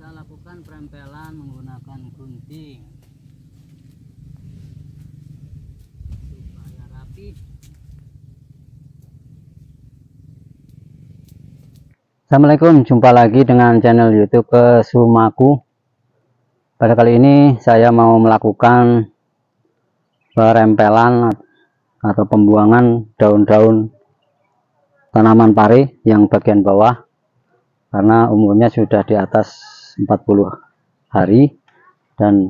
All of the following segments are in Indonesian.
kita lakukan perempelan menggunakan gunting supaya rapi. Assalamualaikum, jumpa lagi dengan channel YouTube Kesumaku. Pada kali ini saya mau melakukan perempelan atau pembuangan daun-daun tanaman pare yang bagian bawah, karena umurnya sudah di atas 40 hari dan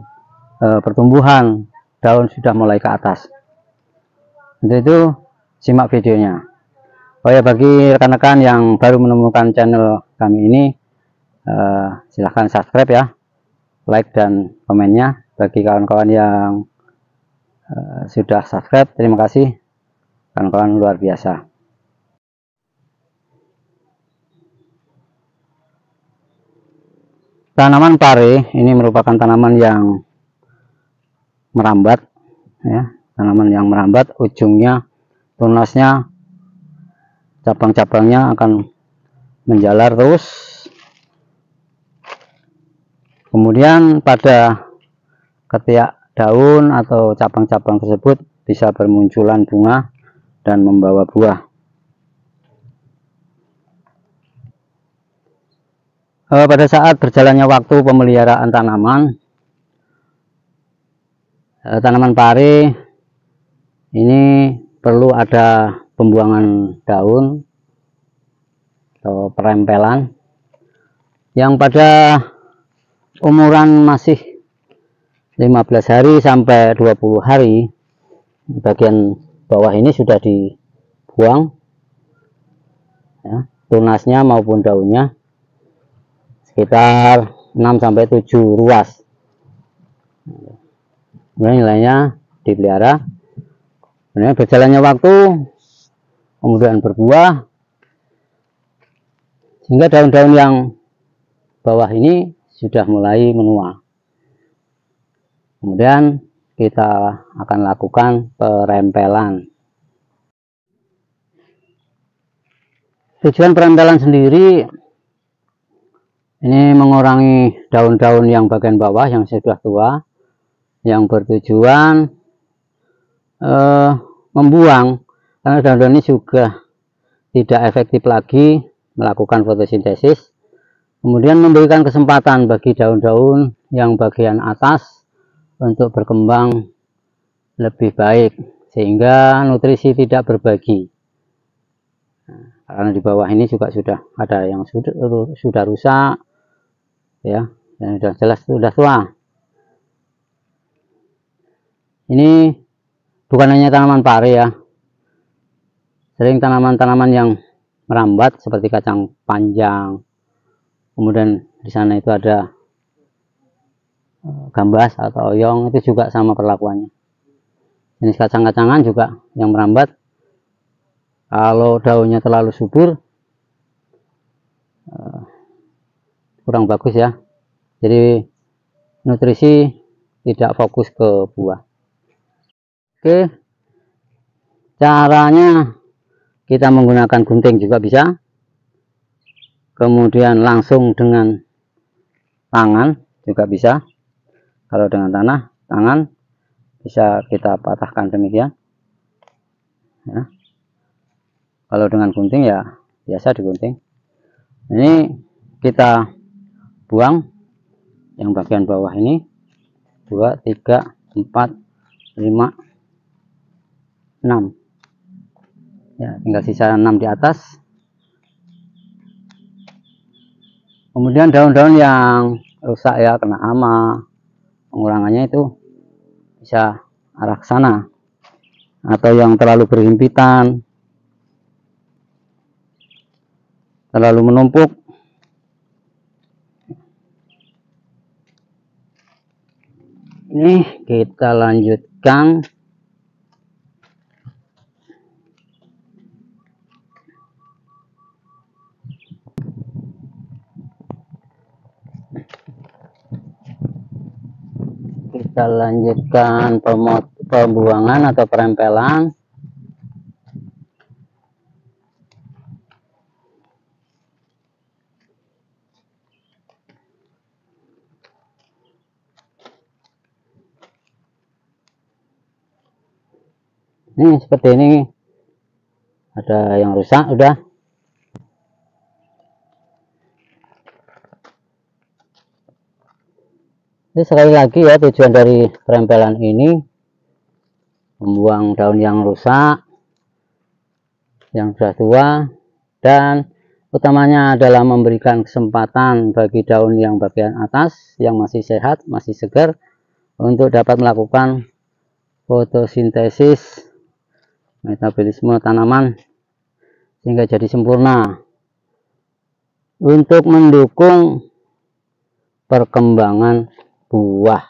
pertumbuhan daun sudah mulai ke atas. Untuk itu simak videonya. Oh ya, bagi rekan-rekan yang baru menemukan channel kami ini, silahkan subscribe ya, like dan komennya. Bagi kawan-kawan yang sudah subscribe, terima kasih, kawan-kawan luar biasa. Tanaman pare ini merupakan tanaman yang merambat, ya, tanaman yang merambat. Ujungnya, tunasnya, cabang-cabangnya akan menjalar terus. Kemudian pada ketiak daun atau cabang-cabang tersebut bisa bermunculan bunga dan membawa buah. Pada saat berjalannya waktu pemeliharaan tanaman, tanaman pare ini perlu ada pembuangan daun atau perempelan yang pada umuran masih 15 hari sampai 20 hari. Bagian bawah ini sudah dibuang, ya, tunasnya maupun daunnya, sekitar 6 sampai 7 ruas. Kemudian nilainya dipelihara. Kemudian berjalannya waktu, kemudian berbuah, sehingga daun-daun yang bawah ini sudah mulai menua. Kemudian kita akan lakukan perempelan. Tujuan perempelan sendiri ini mengurangi daun-daun yang bagian bawah yang sudah tua, yang bertujuan membuang, karena daun-daun ini juga tidak efektif lagi melakukan fotosintesis. Kemudian memberikan kesempatan bagi daun-daun yang bagian atas untuk berkembang lebih baik, sehingga nutrisi tidak berbagi. Karena di bawah ini juga sudah ada yang sudah rusak, ya, dan sudah jelas sudah tua. Ini bukan hanya tanaman pare ya, sering tanaman-tanaman yang merambat seperti kacang panjang. Kemudian di sana itu ada gambas atau oyong, itu juga sama perlakuannya. Jenis kacang-kacangan juga yang merambat, kalau daunnya terlalu subur kurang bagus ya, jadi nutrisi tidak fokus ke buah. Oke, caranya kita menggunakan gunting juga bisa, kemudian langsung dengan tangan juga bisa. Kalau dengan tangan bisa kita patahkan demikian, ya. Kalau dengan gunting ya biasa digunting. Ini kita buang yang bagian bawah ini, 2, 3, 4, 5, 6, ya, tinggal sisa 6 di atas. Kemudian daun-daun yang rusak ya, kena hama, pengurangannya itu bisa arah ke sana, atau yang terlalu berhimpitan, terlalu menumpuk, ini kita lanjutkan. Kita lanjutkan pembuangan atau perempelan. Ini seperti ini, ada yang rusak udah. Jadi sekali lagi ya, tujuan dari perempelan ini membuang daun yang rusak, yang sudah tua, dan utamanya adalah memberikan kesempatan bagi daun yang bagian atas yang masih sehat, masih segar, untuk dapat melakukan fotosintesis, metabolisme tanaman sehingga jadi sempurna untuk mendukung perkembangan buah.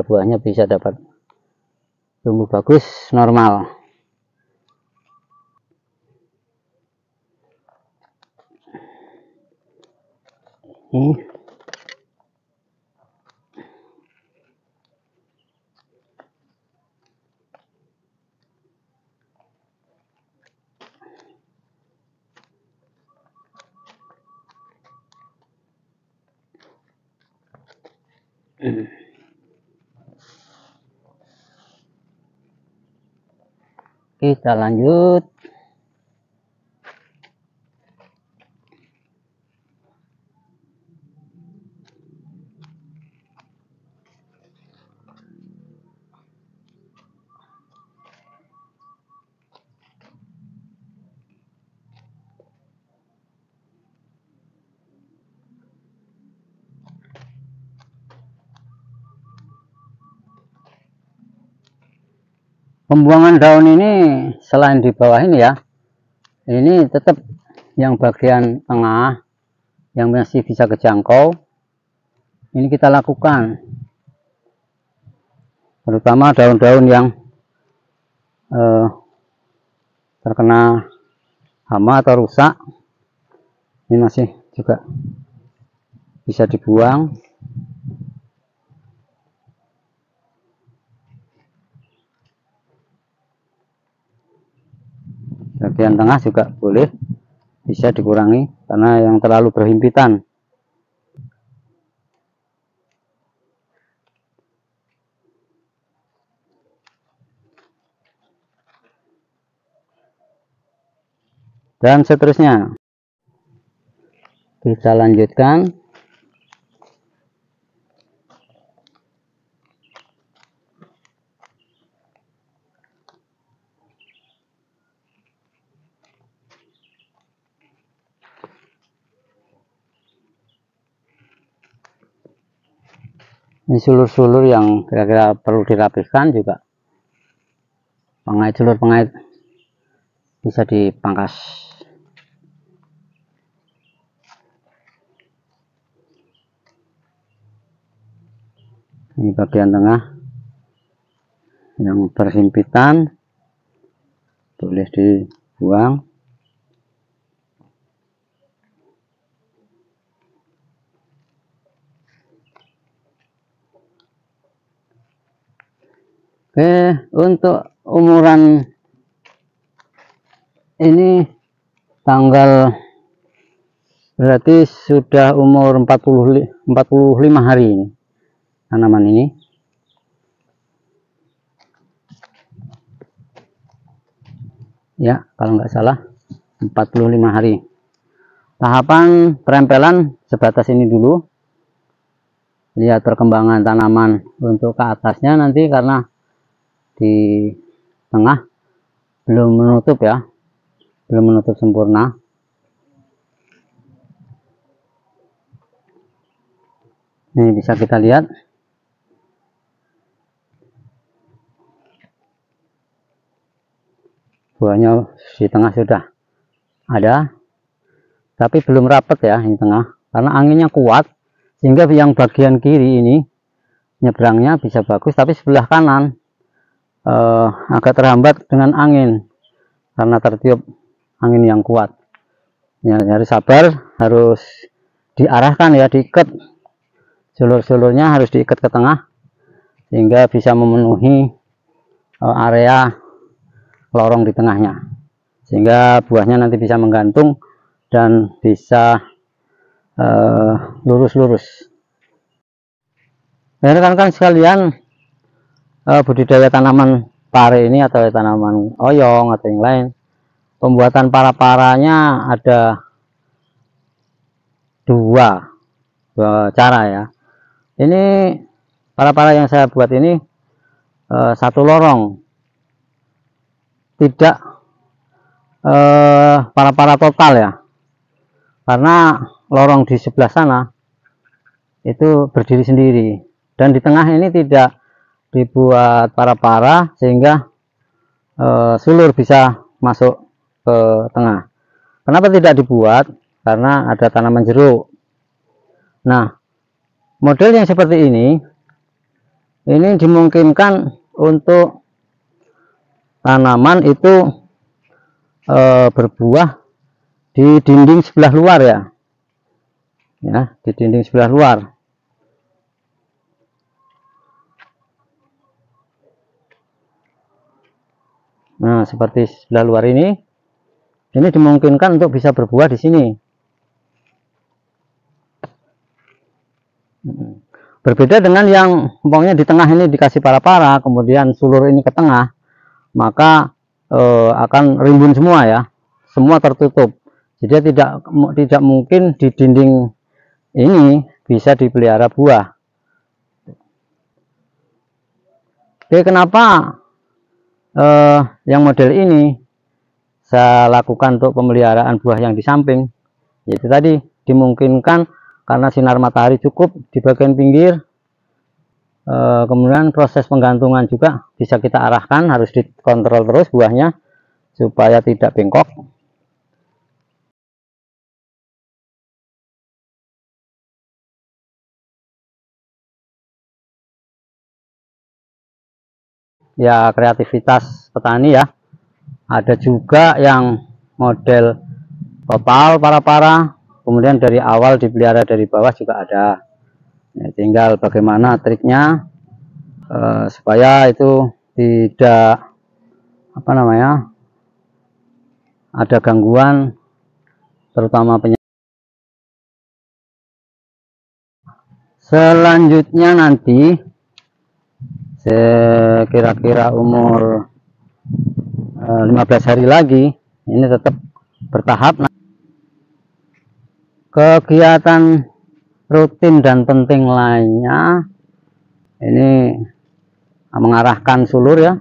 Buahnya bisa dapat tumbuh bagus, normal. Ini kita lanjut. Pembuangan daun ini selain di bawah ini ya, ini tetap yang bagian tengah yang masih bisa kejangkau, ini kita lakukan, terutama daun-daun yang terkena hama atau rusak, ini masih juga bisa dibuang. Bagian tengah juga boleh, bisa dikurangi karena yang terlalu berhimpitan. Dan seterusnya kita lanjutkan. Ini sulur-sulur yang kira-kira perlu dirapihkan juga. Sulur pengait bisa dipangkas. Ini bagian tengah yang berhimpitan boleh dibuang. Oke, untuk umuran ini tanggal berarti sudah umur 45 hari ini tanaman ini. Ya, kalau nggak salah 45 hari. Tahapan perempelan sebatas ini dulu. Lihat perkembangan tanaman untuk ke atasnya nanti, karena di tengah belum menutup ya, belum menutup sempurna. Ini bisa kita lihat buahnya di tengah sudah ada, tapi belum rapat ya di tengah karena anginnya kuat, sehingga yang bagian kiri ini nyebrangnya bisa bagus, tapi sebelah kanan agak terhambat dengan angin karena tertiup angin yang kuat. Ya, harus sabar, harus diarahkan ya, diikat sulur-sulurnya, harus diikat ke tengah sehingga bisa memenuhi area lorong di tengahnya, sehingga buahnya nanti bisa menggantung dan bisa lurus-lurus. Rekan-rekan sekalian, budidaya tanaman pare ini atau tanaman oyong atau yang lain, pembuatan para-paranya ada dua cara ya. Ini para-para yang saya buat ini satu lorong, tidak para-para total ya, karena lorong di sebelah sana itu berdiri sendiri, dan di tengah ini tidak dibuat para-para sehingga sulur bisa masuk ke tengah. Kenapa tidak dibuat? Karena ada tanaman jeruk. Nah, model yang seperti ini dimungkinkan untuk tanaman itu berbuah di dinding sebelah luar ya, di dinding sebelah luar. Nah, seperti sebelah luar ini dimungkinkan untuk bisa berbuah di sini. Berbeda dengan yang umpamanya di tengah ini dikasih para-para, kemudian sulur ini ke tengah, maka akan rimbun semua ya, semua tertutup. Jadi tidak mungkin di dinding ini bisa dipelihara buah. Oke, kenapa yang model ini saya lakukan untuk pemeliharaan buah yang di samping? Yaitu tadi dimungkinkan karena sinar matahari cukup di bagian pinggir, kemudian proses penggantungan juga bisa kita arahkan, harus dikontrol terus buahnya supaya tidak bengkok. Ya, kreativitas petani ya. Ada juga yang model total para-para, kemudian dari awal dipelihara dari bawah juga ada. Ya, tinggal bagaimana triknya supaya itu tidak ada gangguan, terutama penyakit. Selanjutnya nanti kira-kira umur 15 hari lagi, ini tetap bertahap. Kegiatan rutin dan penting lainnya ini mengarahkan sulur ya,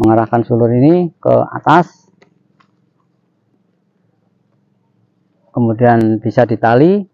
mengarahkan sulur ini ke atas, kemudian bisa ditali.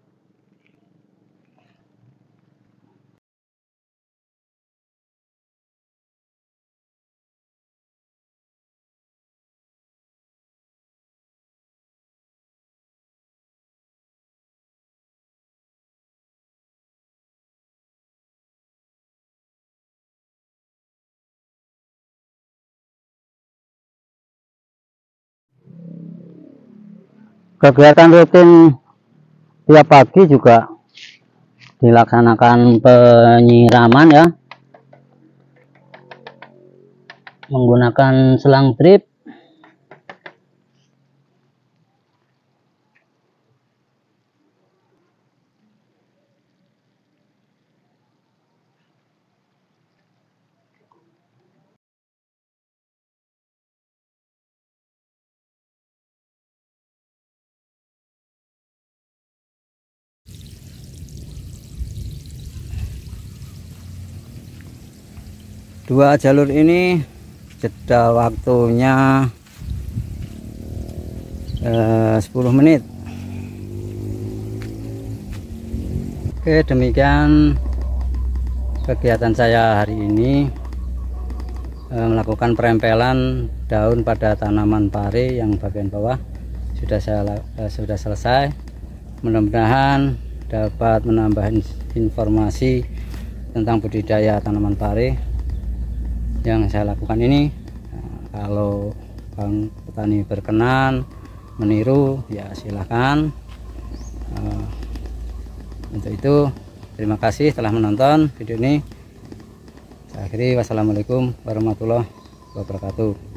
Kegiatan rutin tiap pagi juga dilaksanakan penyiraman ya, menggunakan selang drip. Dua jalur ini jeda waktunya 10 menit. Oke, demikian kegiatan saya hari ini, melakukan perempelan daun pada tanaman pare yang bagian bawah sudah selesai. Mudah-mudahan dapat menambah informasi tentang budidaya tanaman pare yang saya lakukan ini. Kalau Bang petani berkenan meniru ya silahkan. Untuk itu terima kasih telah menonton video ini. Saya akhiri, wassalamualaikum warahmatullahi wabarakatuh.